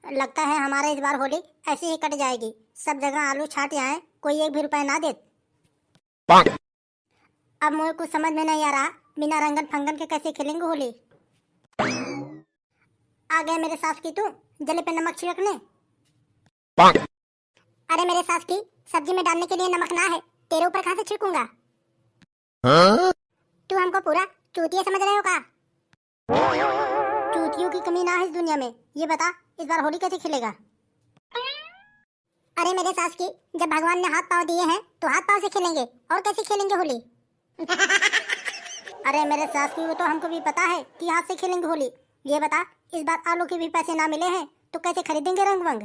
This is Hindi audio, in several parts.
लगता है हमारा इस बार होली ऐसे ही कट जाएगी। सब जगह आलू छाट आए, कोई एक भी रुपए ना दे। अब मुझे कुछ समझ में नहीं आ रहा, बिना रंगन फंगन के कैसे खेलेंगे होली। आ गए मेरे सास की तू जले पे नमक छिड़कने। अरे मेरे सास की, सब्जी में डालने के लिए नमक ना है, तेरे ऊपर कहाँ से छिड़कूंगा। तू हमको पूरा चूतिया समझ रहे हो का? चूतियों की कमी ना है इस दुनिया में। ये बता इस बार होली कैसे खेलेगा? अरे मेरे सास की, जब भगवान ने हाथ पाँव दिए हैं तो हाथ पाँव से खेलेंगे, और कैसे खेलेंगे होली। अरे मेरे सास की, वो तो हमको भी पता है कि हाथ से खेलेंगे होली। ये बता इस बार आलू के भी पैसे ना मिले हैं तो कैसे खरीदेंगे रंग वंग।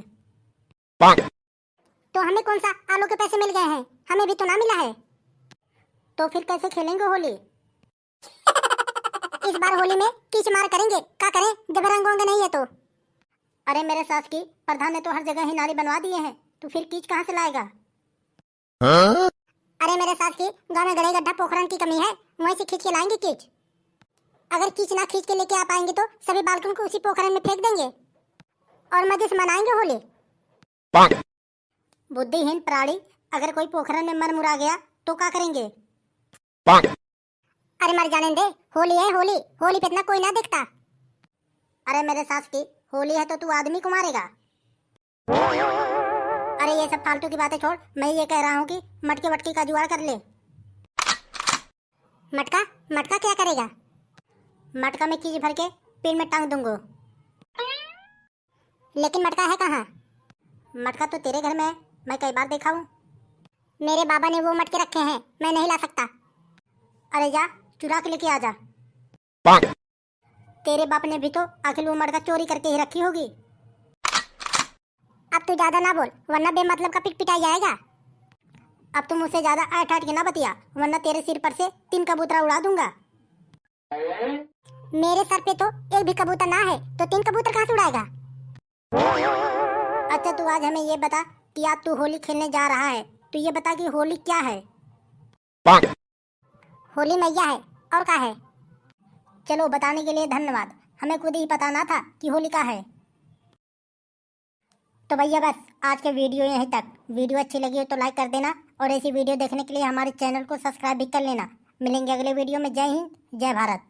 तो हमें कौन सा आलू के पैसे मिल गए हैं, हमें भी तो ना मिला है। तो फिर कैसे खेलेंगे होली? इस बार होली में कीच मार करेंगे, क्या करें जब रंग वंग नहीं है तो। अरे मेरे सास की, प्रधान ने तो हर जगह ही नाली बनवा दिए हैं, तो फिर कीच कहाँ से लाएगा? अरे मेरे सास की, गाँव में गड़े गड्ढा पोखरन की कमी है, वहीं से खींच के लाएंगे कीच। अगर कीच ना खींच के लेके आ पाएंगे तो सभी बालकों को उसी पोखरन में फेंक देंगे और मजे से मनाएंगे होली। बुद्धिहीन प्राणी, अगर कोई पोखरन में मर मुरा गया तो क्या करेंगे? अरे मर जाने दे, होली है होली, होली पे इतना कोई ना देखता। अरे मेरे सास की, होली है तो तू आदमी को मारेगा। अरे ये सब फालतू की बातें छोड़, मैं ये कह रहा हूँ कि मटके वटके का जुगाड़ कर ले। मटका? मटका क्या करेगा? मटका में कीच भर के पेड़ में टांग दूंगा। लेकिन मटका है कहाँ? मटका तो तेरे घर में है, मैं कई बार देखा हूँ। मेरे बाबा ने वो मटके रखे हैं, मैं नहीं ला सकता। अरे जा चुरा के लेके आ जा। तेरे बाप ने भी तो आखिर वो मटका चोरी करके ही रखी होगी। अब तू ज्यादा ना बोल, वरना बेमतलब का पिट पिटाई जाएगा। अब तुम मुझसे ज्यादा ऐठ ऐठ के ना बतिया, वरना तेरे सिर पर से 3 कबूतरा उड़ा दूंगा। मेरे सर पे तो एक भी कबूतर ना है, तो 3 कबूतर कहाँ से उड़ाएगा? अच्छा तू आज हमें ये बता कि आज तू होली खेलने जा रहा है, तो ये बता कि होली क्या है? होली मैया है, और क्या है? चलो बताने के लिए धन्यवाद, हमें खुद ही पता ना था कि होली का है। तो भैया बस आज के वीडियो यहीं तक। वीडियो अच्छी लगी हो तो लाइक कर देना, और ऐसी वीडियो देखने के लिए हमारे चैनल को सब्सक्राइब भी कर लेना। मिलेंगे अगले वीडियो में। जय हिंद, जय भारत।